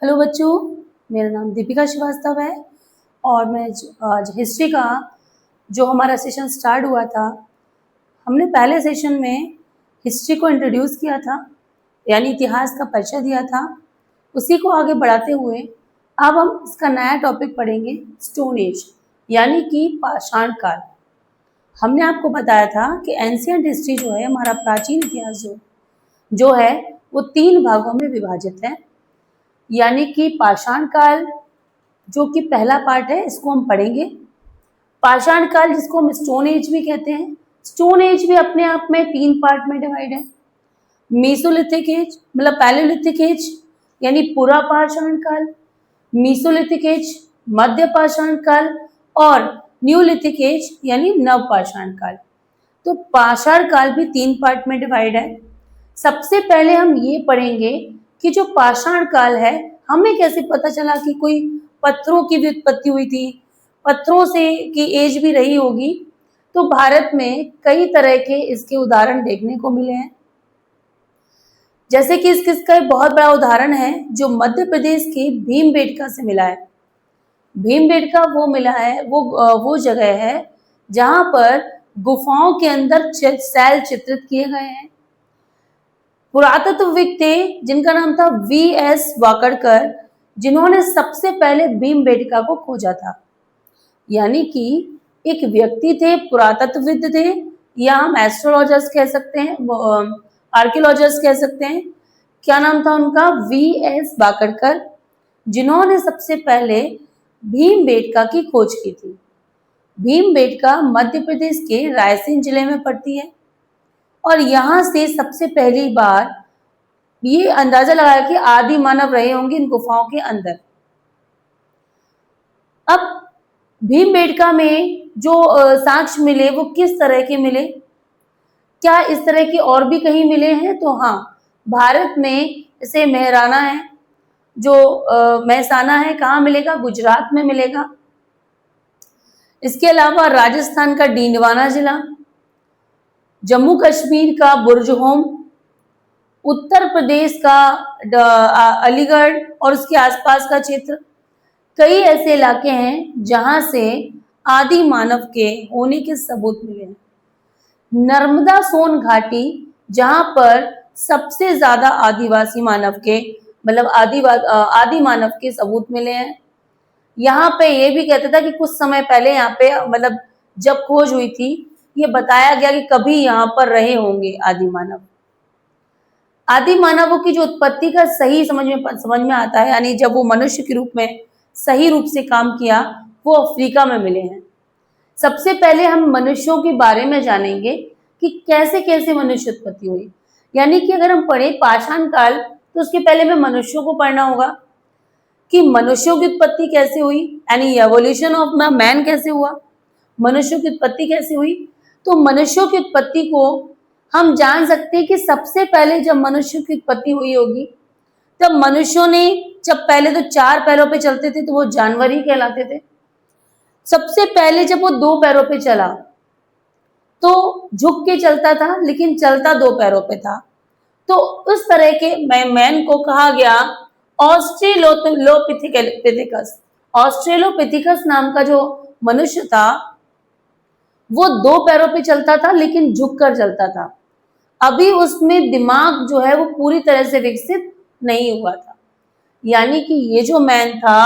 Hello बच्चों, मेरा नाम दीपिका श्रीवास्तव है और मैं आज हिस्ट्री का जो हमारा सेशन स्टार्ट हुआ था, हमने पहले सेशन में हिस्ट्री को इंट्रोड्यूस किया था, यानी इतिहास का परिचय दिया था। उसी को आगे बढ़ाते हुए अब हम इसका नया टॉपिक पढ़ेंगे, स्टोन एज यानी कि पाषाण काल। हमने आपको बताया था कि एंशियंट हिस्ट्री जो है, हमारा प्राचीन इतिहास जो है वो 3 भागों में विभाजित है, यानी कि पाषाण काल जो कि पहला पार्ट है, इसको हम पढ़ेंगे। पाषाण काल जिसको हम स्टोन एज भी कहते हैं। स्टोन एज भी अपने आप में 3 पार्ट में डिवाइड है। मीसोलिथिक एज मतलब पैलेयोलिथिक एज यानी पुरा पाषाण काल, मीसोलिथिक एज मध्य पाषाण काल और न्यूलिथिक एज यानी नव पाषाण काल। तो पाषाण काल भी 3 पार्ट में डिवाइड है। सबसे पहले हम ये पढ़ेंगे कि जो पाषाण काल है, हमें कैसे पता चला कि कोई पत्थरों की भी उत्पत्ति हुई थी, पत्थरों से की एज भी रही होगी। तो भारत में कई तरह के इसके उदाहरण देखने को मिले हैं। जैसे कि इसका एक बहुत बड़ा उदाहरण है जो मध्य प्रदेश के भीमबेटका से मिला है। भीमबेटका वो मिला है, वो जगह है जहां पर गुफाओं के अंदर शैल चित्रित किए गए हैं। पुरातत्वविद थे जिनका नाम था वी.एस. वाकड़कर, जिन्होंने सबसे पहले भीमबेटका को खोजा था। यानी कि एक व्यक्ति थे, पुरातत्वविद थे, या हम एस्ट्रोलॉजर्स कह सकते हैं, आर्कियोलॉजर्स कह सकते हैं। क्या नाम था उनका? वी.एस. वाकड़कर, जिन्होंने सबसे पहले भीमबेटका की खोज की थी। भीमबेटका मध्य प्रदेश के रायसेन जिले में पड़ती है और यहाँ से सबसे पहली बार ये अंदाजा लगाया कि आदि मानव रहे होंगे इन गुफाओं के अंदर। अब भीमबेटका में जो साक्ष्य मिले वो किस तरह के मिले? क्या इस तरह के और भी कहीं मिले हैं? तो हाँ, भारत में इसे मेहराना है, जो मेहसाना है, कहाँ मिलेगा? गुजरात में मिलेगा। इसके अलावा राजस्थान का डींडवाना जिला, जम्मू कश्मीर का बुर्जहोम, उत्तर प्रदेश का अलीगढ़ और उसके आसपास का क्षेत्र, कई ऐसे इलाके हैं जहां से आदि मानव के होने के सबूत मिले हैं। नर्मदा सोन घाटी, जहां पर सबसे ज्यादा आदिवासी मानव के मतलब आदि मानव के सबूत मिले हैं। यहाँ पे ये भी कहता था कि कुछ समय पहले यहाँ पे मतलब जब खोज हुई थी, ये बताया गया कि कभी यहाँ पर रहे होंगे आदि मानव। आदि मानवों की जो उत्पत्ति का सही समझ में आता है, यानी जब वो मनुष्य के रूप में सही रूप से काम किया, वो अफ्रीका में मिले हैं। सबसे पहले हम मनुष्यों के बारे में जानेंगे कि कैसे कैसे मनुष्य उत्पत्ति हुई। यानी कि अगर हम पढ़े पाषाण काल, तो उसके पहले में मनुष्यों को पढ़ना होगा कि मनुष्यों की उत्पत्ति कैसे हुई, यानी एवोल्यूशन ऑफ मैन कैसे हुआ, मनुष्यों की उत्पत्ति कैसे हुई। तो मनुष्यों की उत्पत्ति को हम जान सकते हैं कि सबसे पहले जब मनुष्य की उत्पत्ति हुई होगी, तब मनुष्यों ने जब पहले तो 4 पैरों पे चलते थे तो वो जानवर ही कहलाते थे। सबसे पहले जब वो 2 पैरों पे चला तो झुक के चलता था, लेकिन चलता 2 पैरों पे था। तो उस तरह के मैन को कहा गया ऑस्ट्रेलोपिथेकस। ऑस्ट्रेलोपिथेकस नाम का जो मनुष्य था वो 2 पैरों पे चलता था, लेकिन झुक कर चलता था। अभी उसमें दिमाग जो है वो पूरी तरह से विकसित नहीं हुआ था। यानी कि ये जो मैन था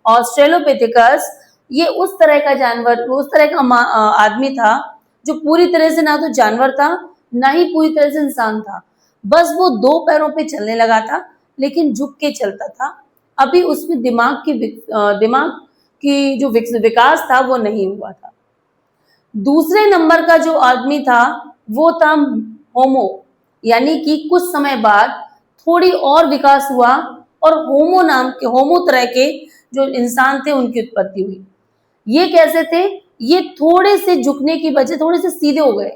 ऑस्ट्रेलोपिथेकस, ये उस तरह का जानवर, उस तरह का आदमी था जो पूरी तरह से ना तो जानवर था, ना ही पूरी तरह से इंसान था। बस वो 2 पैरों पे चलने लगा था, लेकिन झुक के चलता था। अभी उसमें दिमाग की जो विकास था वो नहीं हुआ था। दूसरे नंबर का जो आदमी था वो था होमो, यानी कि कुछ समय बाद थोड़ी और विकास हुआ और होमो तरह के जो इंसान थे उनकी उत्पत्ति हुई। ये कैसे थे? ये थोड़े से झुकने की वजह थोड़े से सीधे हो गए,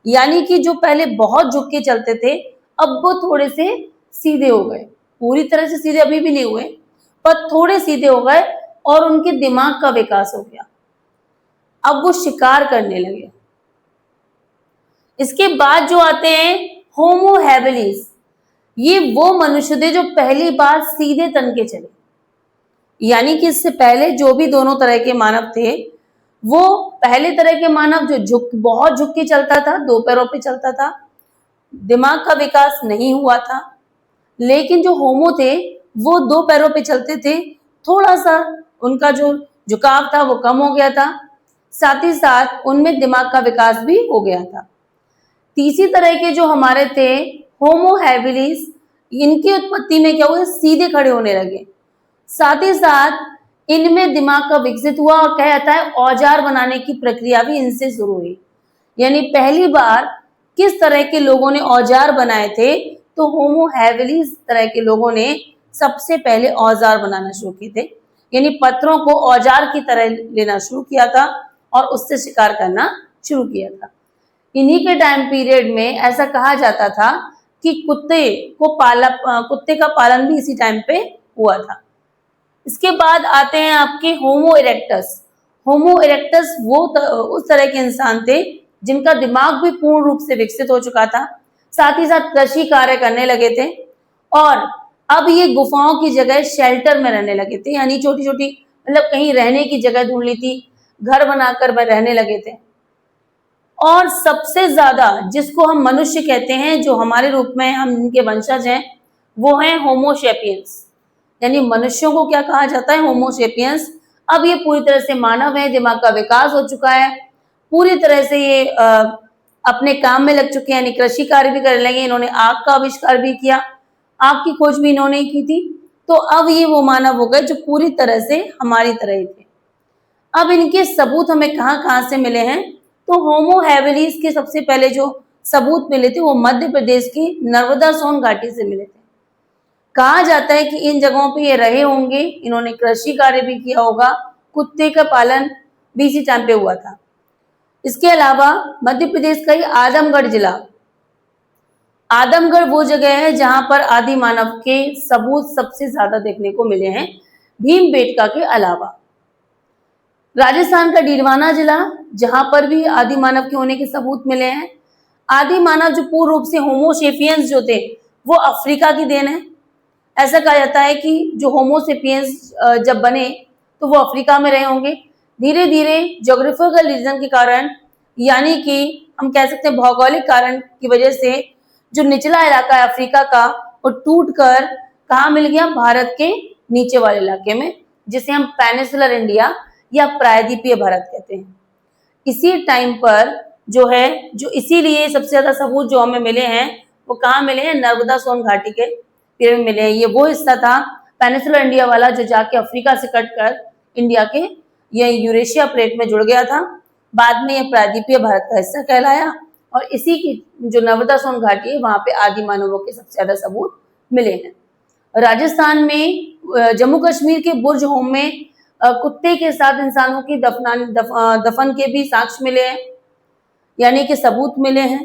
यानी कि जो पहले बहुत झुक के चलते थे, अब वो थोड़े से सीधे हो गए। पूरी तरह से सीधे अभी भी नहीं हुए, पर थोड़े सीधे हो गए और उनके दिमाग का विकास हो गया। अब वो शिकार करने लगे। इसके बाद जो आते हैं होमो हैबिलिस, ये वो मनुष्य थे जो पहली बार सीधे तन के चले, यानी कि इससे पहले जो भी दोनों तरह के मानव थे, वो पहले तरह के मानव जो बहुत झुक के चलता था, दो पैरों पे चलता था, दिमाग का विकास नहीं हुआ था। लेकिन जो होमो थे वो दो पैरों पे चलते थे, थोड़ा सा उनका जो झुकाव था वो कम हो गया था, साथ ही साथ उनमें दिमाग का विकास भी हो गया था। तीसरी तरह के जो हमारे थे होमो हैबिलिस, इनकी उत्पत्ति में क्या हुआ, सीधे खड़े होने लगे, साथ ही साथ इनमें दिमाग का विकसित हुआ और कहा जाता है औजार बनाने की प्रक्रिया भी इनसे शुरू हुई। यानी पहली बार किस तरह के लोगों ने औजार बनाए थे, तो होमो हैबिलिस तरह के लोगों ने सबसे पहले औजार बनाना शुरू किए थे, यानी पत्थरों को औजार की तरह लेना शुरू किया था और उससे शिकार करना शुरू किया था। इन्हीं के टाइम पीरियड में ऐसा कहा जाता था कि कुत्ते का पालन भी इसी टाइम पे हुआ था। इसके बाद आते हैं आपके होमो इरेक्टस। होमो इरेक्टस वो उस तरह के इंसान थे जिनका दिमाग भी पूर्ण रूप से विकसित हो चुका था, साथ ही साथ कृषि कार्य करने लगे थे और अब ये गुफाओं की जगह शेल्टर में रहने लगे थे, यानी छोटी छोटी मतलब कहीं रहने की जगह ढूंढ ली थी, घर बनाकर वह रहने लगे थे। और सबसे ज्यादा जिसको हम मनुष्य कहते हैं, जो हमारे रूप में हम इनके वंशज हैं, वो हैं होमोसेपियंस। यानी मनुष्यों को क्या कहा जाता है, होमोसेपियंस। अब ये पूरी तरह से मानव है, दिमाग का विकास हो चुका है, पूरी तरह से ये अपने काम में लग चुके हैं, यानी कृषि कार्य भी करने लगे। इन्होंने आग का आविष्कार भी किया, आग की खोज भी इन्होंने की थी। तो अब ये वो मानव हो गए जो पूरी तरह से हमारी तरह ही थे। अब इनके सबूत हमें कहाँ कहाँ से मिले हैं, तो होमो हैबिलिस के सबसे पहले जो सबूत मिले थे वो मध्य प्रदेश की नर्मदा सोन घाटी से मिले थे। कहा जाता है कि इन जगहों पे ये रहे होंगे, इन्होंने कृषि कार्य भी किया होगा, कुत्ते का पालन भी इसी टाइम पे हुआ था। इसके अलावा मध्य प्रदेश का ही आजमगढ़ जिला, आदमगढ़ वो जगह है जहां पर आदि मानव के सबूत सबसे ज्यादा देखने को मिले हैं, भीमबेटका के अलावा। राजस्थान का डीडवाना जिला, जहां पर भी आदि मानव के होने के सबूत मिले हैं। आदि मानव जो पूर्ण रूप से होमोसेपियंस जो थे वो अफ्रीका की देन है। ऐसा कहा जाता है कि जो होमोसेपियंस जब बने तो वो अफ्रीका में रहे होंगे। धीरे धीरे ज्योग्राफिकल रीजन के कारण, यानी कि हम कह सकते हैं भौगोलिक कारण की वजह से, जो निचला इलाका है अफ्रीका का वो टूट कर कहाँ मिल गया, भारत के नीचे वाले इलाके में, जिसे हम पेनिनसुलर इंडिया या प्रायद्वीपीय भारत कहते हैं। इसी टाइम पर जो है, जो इसीलिए सबसे ज्यादा सबूत जो हमें मिले हैं वो कहाँ मिले हैं, नर्मदा सोन घाटी के पीरियड में मिले हैं। ये वो हिस्सा था पेनिनसुलर इंडिया वाला जो जाके अफ्रीका से कटकर इंडिया के ये यूरेशिया प्लेट में जुड़ गया था। बाद में ये प्रायद्वीपीय भारत का हिस्सा कहलाया और इसी की जो नर्मदा सोन घाटी है वहां पे आदि मानवों के सबसे ज्यादा सबूत मिले हैं। राजस्थान में जम्मू कश्मीर के बुर्ज होम में कुत्ते के साथ इंसानों की दफन के भी साक्ष्य मिले हैं, यानी कि सबूत मिले हैं।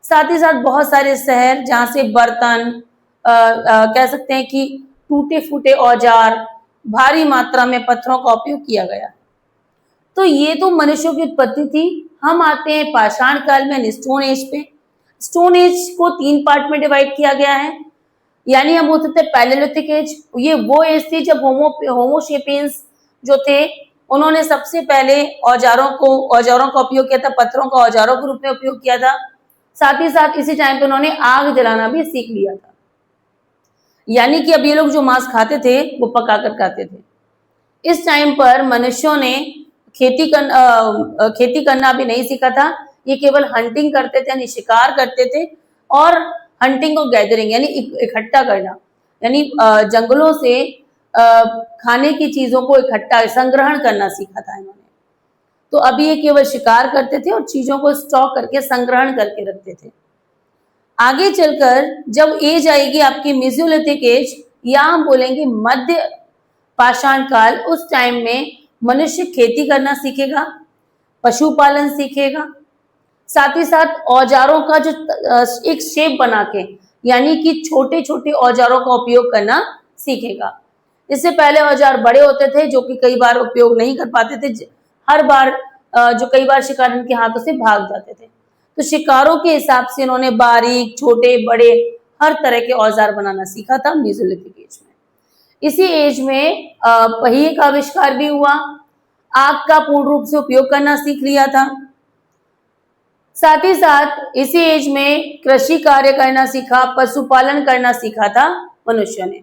साथ ही साथ बहुत सारे शहर जहां से बर्तन, कह सकते हैं कि टूटे फूटे औजार, भारी मात्रा में पत्थरों का उपयोग किया गया। तो ये तो मनुष्यों की उत्पत्ति थी। हम आते हैं पाषाण काल में, स्टोन एज पे। स्टोन एज को 3 पार्ट में डिवाइड किया गया है, यानी हम बोल सकते हैं पैलेलिथिक एज। ये वो एज थी जब होमोसेपियंस जो थे उन्होंने सबसे पहले औजारों का उपयोग किया था, पत्थरों का औजारों के रूप में उपयोग किया था। साथ ही साथ इसी टाइम पे उन्होंने आग जलाना भी सीख लिया था, यानी कि अब ये लोग जो मांस खाते थे वो पकाकर खाते थे। इस टाइम पर मनुष्यों ने खेती करना भी नहीं सीखा था, ये केवल हंटिंग करते थे, यानी शिकार करते थे, और हंटिंग और गैदरिंग यानी इकट्ठा करना, यानी जंगलों से खाने की चीजों को इकट्ठा संग्रहण करना सीखा था इन्होंने। तो अभी ये केवल शिकार करते थे और चीजों को स्टॉक करके संग्रहण करके रखते थे। आगे चलकर जब एज आएगी आपकी मेसोलिथिक एज, या हम बोलेंगे मध्य पाषाण काल, उस टाइम में मनुष्य खेती करना सीखेगा, पशुपालन सीखेगा, साथ ही साथ औजारों का जो एक शेप बना के, यानी कि छोटे छोटे औजारों का उपयोग करना सीखेगा। इससे पहले औजार बड़े होते थे जो कि कई बार उपयोग नहीं कर पाते थे, हर बार जो कई बार शिकार इनके हाथों से भाग जाते थे। तो शिकारों के हिसाब से इन्होंने बारीक, छोटे, बड़े हर तरह के औजार बनाना सीखा था मेसोलिथिक एज में। इसी एज में पहिए का आविष्कार भी हुआ, आग का पूर्ण रूप से उपयोग करना सीख लिया था। साथ ही साथ इसी एज में कृषि कार्य करना सीखा, पशुपालन करना सीखा था मनुष्य ने।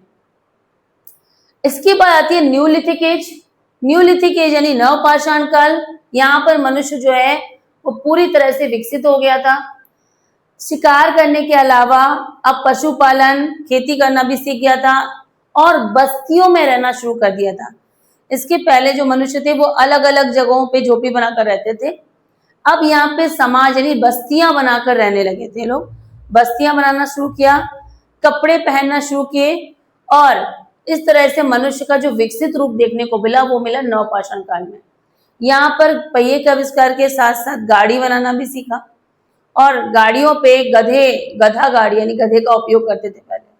इसके बाद आती है न्यूलिथिक एज। न्यूलिथिक एज यानी नवपाषाण काल। यहाँ पर मनुष्य जो है वो पूरी तरह से विकसित हो गया था। शिकार करने के अलावा अब पशुपालन, खेती करना भी सीख गया था और बस्तियों में रहना शुरू कर दिया था। इसके पहले जो मनुष्य थे वो अलग अलग जगहों पे झोपड़ी बनाकर रहते थे। अब यहाँ पे समाज यानी बस्तियां बनाकर रहने लगे थे लोग। बस्तियां बनाना शुरू किया, कपड़े पहनना शुरू किए और इस तरह से मनुष्य का जो विकसित रूप देखने को मिला वो मिला नवपाषाण काल में। यहाँ पर पहिए के आविष्कार के साथ साथ गाड़ी बनाना भी सीखा और गाड़ियों पे गधा गाड़ी यानी गधे का उपयोग करते थे पहले।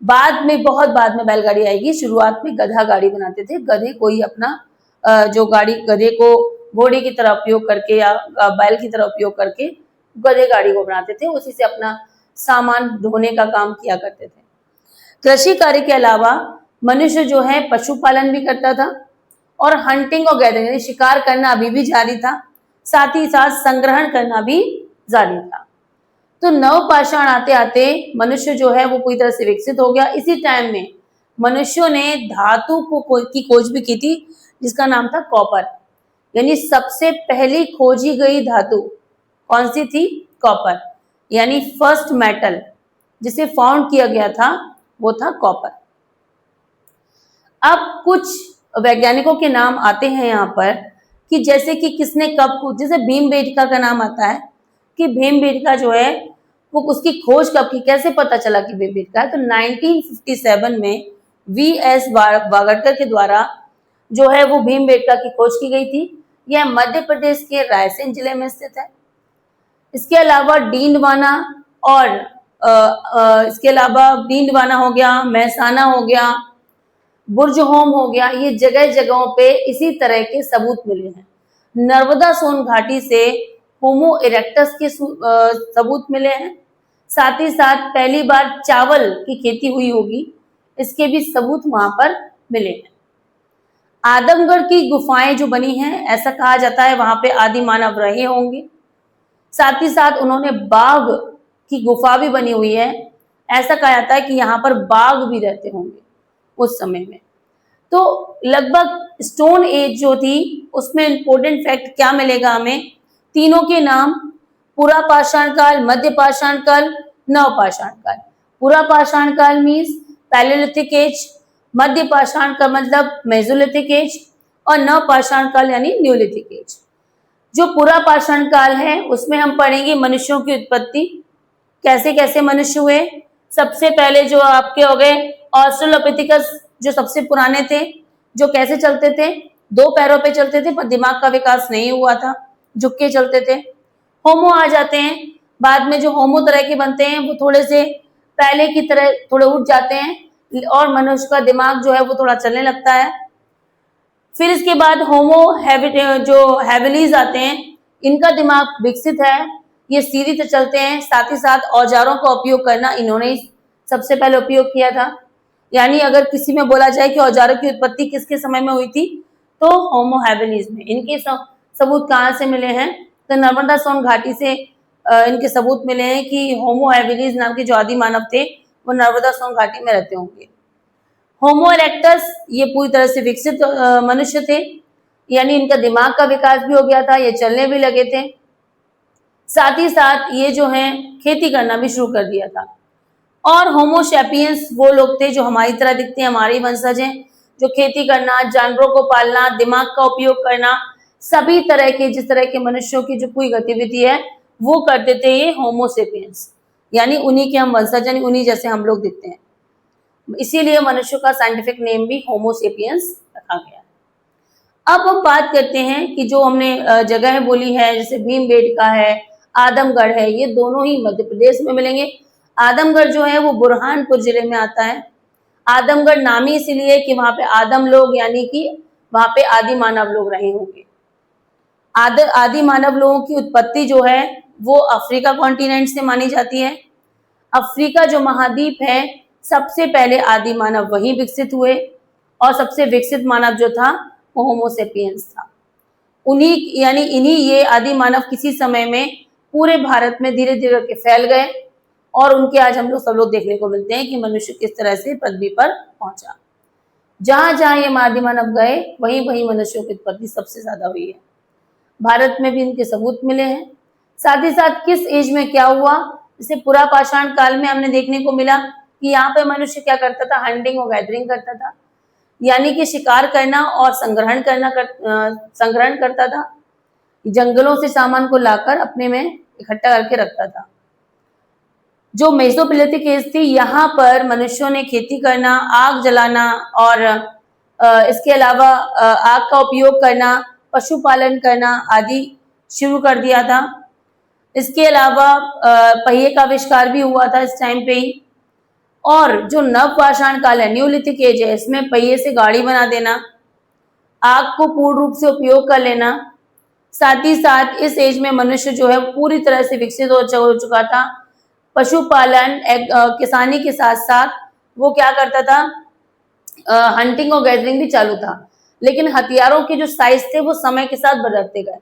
बाद में, बहुत बाद में बैलगाड़ी आएगी। शुरुआत में गधा गाड़ी बनाते थे। गधे को ही अपना जो गाड़ी, गधे को घोड़े की तरह उपयोग करके या बैल की तरह उपयोग करके गधे गाड़ी को बनाते थे। उसी से अपना सामान ढोने का काम किया करते थे। कृषि कार्य के अलावा मनुष्य जो है पशुपालन भी करता था और हंटिंग और गैदरिंग यानी शिकार करना अभी भी जारी था। साथ ही साथ संग्रहण करना भी जारी था। तो नवपाषाण आते आते मनुष्य जो है वो पूरी तरह से विकसित हो गया। इसी टाइम में मनुष्यों ने धातु की खोज भी की थी जिसका नाम था कॉपर। यानी सबसे पहली खोजी गई धातु कौन सी थी? कॉपर। यानी फर्स्ट मेटल जिसे फाउंड किया गया था वो था कॉपर। अब कुछ वैज्ञानिकों के नाम आते हैं यहाँ पर कि जैसे कि किसने कब, जैसे भीमबेटका का नाम आता है कि भीमबेटका जो है वो उसकी खोज कब की, कैसे पता चला कि भीमबेटका है? तो 1957 में वी.एस. वागड़कर के द्वारा जो है वो भीमबेटका की खोज की गई थी। यह मध्य प्रदेश के रायसेन जिले में स्थित है। इसके अलावा डींडवाना और इसके अलावा डींडवाना हो गया, महसाना हो गया, बुर्जहोम हो गया, ये जगह जगहों पे इसी तरह के सबूत मिले हैं। नर्मदा सोन घाटी से होमो इरेक्टस के सबूत मिले हैं। साथ ही साथ पहली बार चावल की खेती हुई होगी, इसके भी सबूत वहां पर मिले हैं। आदमगढ़ की गुफाएं जो बनी हैं, ऐसा कहा जाता है वहां पे आदि मानव रहे होंगे। साथ ही साथ उन्होंने बाघ की गुफा भी बनी हुई है। ऐसा कहा जाता है कि यहाँ पर बाघ भी रहते होंगे उस समय में। तो लगभग स्टोन एज जो थी उसमें इंपॉर्टेंट फैक्ट क्या मिलेगा हमें? तीनों के नाम, पुरा पाषाण काल, मध्य पाषाण काल, नवपाषाण काल। पुरा पाषाण काल मीन्स पैलेलिथिक एज, मध्य पाषाण का मतलब मेसोलिथिक एज और नवपाषाण काल यानी न्यूलिथिक एज। जो पुरा पाषाण काल है उसमें हम पढ़ेंगे मनुष्यों की उत्पत्ति, कैसे कैसे मनुष्य हुए। सबसे पहले जो आपके हो गए ऑस्ट्रेलोपिथेकस, जो सबसे पुराने थे, जो कैसे चलते थे? 2 पैरों पे चलते थे पर दिमाग का विकास नहीं हुआ था, झुक के चलते थे। होमो आ जाते हैं, बाद में जो होमो तरह के बनते हैं वो थोड़े से पहले की तरह थोड़े उठ जाते हैं और मनुष्य का दिमाग जो है वो थोड़ा चलने लगता है। फिर इसके बाद होमो जो हैबिलिस आते हैं, इनका दिमाग विकसित है, ये सीधी से चलते हैं। साथ ही साथ औजारों का उपयोग करना इन्होंने सबसे पहले उपयोग किया था। यानी अगर किसी में बोला जाए कि औजारों की उत्पत्ति किसके समय में हुई थी तो होमो हैबिलिस में। इनके सबूत कहाँ से मिले हैं? तो नर्मदा सोन घाटी से इनके सबूत मिले हैं कि होमो हैबिलिस नाम के जो आदि मानव थे वो नर्मदा सोन घाटी में रहते होंगे। होमो इरेक्टस ये पूरी तरह से विकसित मनुष्य थे, यानी इनका दिमाग का विकास भी हो गया था, ये चलने भी लगे थे। साथ ही साथ ये जो है खेती करना भी शुरू कर दिया था। और होमो सैपियंस वो लोग थे जो हमारी तरह दिखते हैं, हमारे वंशज हैं, जो खेती करना, जानवरों को पालना, दिमाग का उपयोग करना, सभी तरह के जिस तरह के मनुष्यों की जो कोई गतिविधि है वो करते थे ये होमो सैपियंस, यानी उन्हीं के हम वंशज, यानी उन्हीं जैसे हम लोग दिखते हैं। इसीलिए मनुष्य का साइंटिफिक नेम भी होमो सैपियंस रखा गया है। अब हम बात करते हैं कि जो हमने जगह बोली है, जैसे भीमबेटका है, आदमगढ़ है, ये दोनों ही मध्य प्रदेश में मिलेंगे। आदमगढ़ जो है वो बुरहानपुर जिले में आता है। आदमगढ़ नामी इसलिए कि वहां पे आदम लोग यानी कि वहां पे आदि मानव लोग रहे होंगे। आदि मानव लोगों की उत्पत्ति जो है वो अफ्रीका कॉन्टिनेंट से मानी जाती है। अफ्रीका जो महाद्वीप है, सबसे पहले आदि मानव वहीं विकसित हुए और सबसे विकसित मानव जो था वो होमोसेपियंस था। इन्हीं ये आदि मानव किसी समय में पूरे भारत में धीरे धीरे के फैल गए और उनके आज हम लोग सब लोग देखने को मिलते हैं कि मनुष्य किस तरह से पृथ्वी पर पहुंचा। जहां जहां ये आदि मानव गए वहीं वहीं मनुष्यों की उत्पत्ति सबसे ज्यादा हुई है। भारत में भी इनके सबूत मिले हैं। साथ ही साथ किस एज में क्या हुआ, जैसे पुरा पाषाण काल में हमने देखने को मिला कि यहाँ पे मनुष्य क्या करता था, हंटिंग और गैदरिंग करता था, यानी कि शिकार करना और संग्रहण करता था। जंगलों से सामान को लाकर अपने में इकट्ठा करके रखता था। जो मेसोलिथिक एज थी, यहाँ पर मनुष्यों ने खेती करना, आग जलाना और इसके अलावा आग का उपयोग करना, पशुपालन करना आदि शुरू कर दिया था। इसके अलावा पहिए का आविष्कार भी हुआ था इस टाइम पे ही। और जो नव पाषाण काल है, न्यूलिथिक एज है, इसमें पहिए से गाड़ी बना देना, आग को पूर्ण रूप से उपयोग कर लेना। साथ ही साथ इस एज में मनुष्य जो है पूरी तरह से विकसित हो चुका था। पशुपालन, किसानी के साथ साथ वो क्या करता था, हंटिंग और गैदरिंग भी चालू था। लेकिन हथियारों के जो साइज थे वो समय के साथ बदलते गए।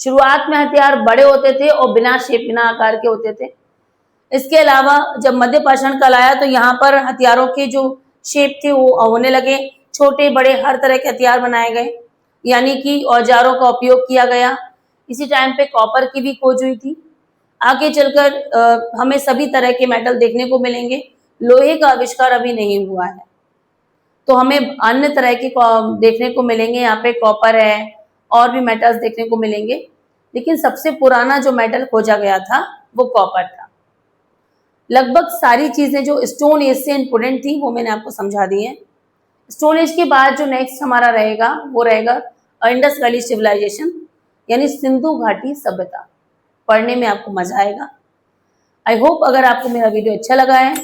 शुरुआत में हथियार बड़े होते थे और बिना शेप, बिना आकार के होते थे। इसके अलावा जब मध्य पाषाण काल आया तो यहाँ पर हथियारों के जो शेप थे वो होने लगे, छोटे बड़े हर तरह के हथियार बनाए गए, यानी कि औजारों का उपयोग किया गया। इसी टाइम पे कॉपर की भी खोज हुई थी। आगे चलकर हमें सभी तरह के मेटल देखने को मिलेंगे। लोहे का आविष्कार अभी नहीं हुआ है, तो हमें अन्य तरह के देखने को मिलेंगे। यहाँ पे कॉपर है और भी मेटल्स देखने को मिलेंगे, लेकिन सबसे पुराना जो मेटल खोजा गया था वो कॉपर था। लगभग सारी चीजें जो स्टोन एज से इम्पोर्टेंट थी वो मैंने आपको समझा दी है। स्टोन एज के बाद जो नेक्स्ट हमारा रहेगा वो रहेगा इंडस वैली सिविलाइजेशन, यानी सिंधु घाटी सभ्यता। पढ़ने में आपको मजा आएगा। आई होप अगर आपको मेरा वीडियो अच्छा लगा है,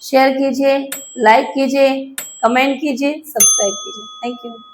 शेयर कीजिए, लाइक कीजिए, कमेंट कीजिए, सब्सक्राइब कीजिए। Thank you.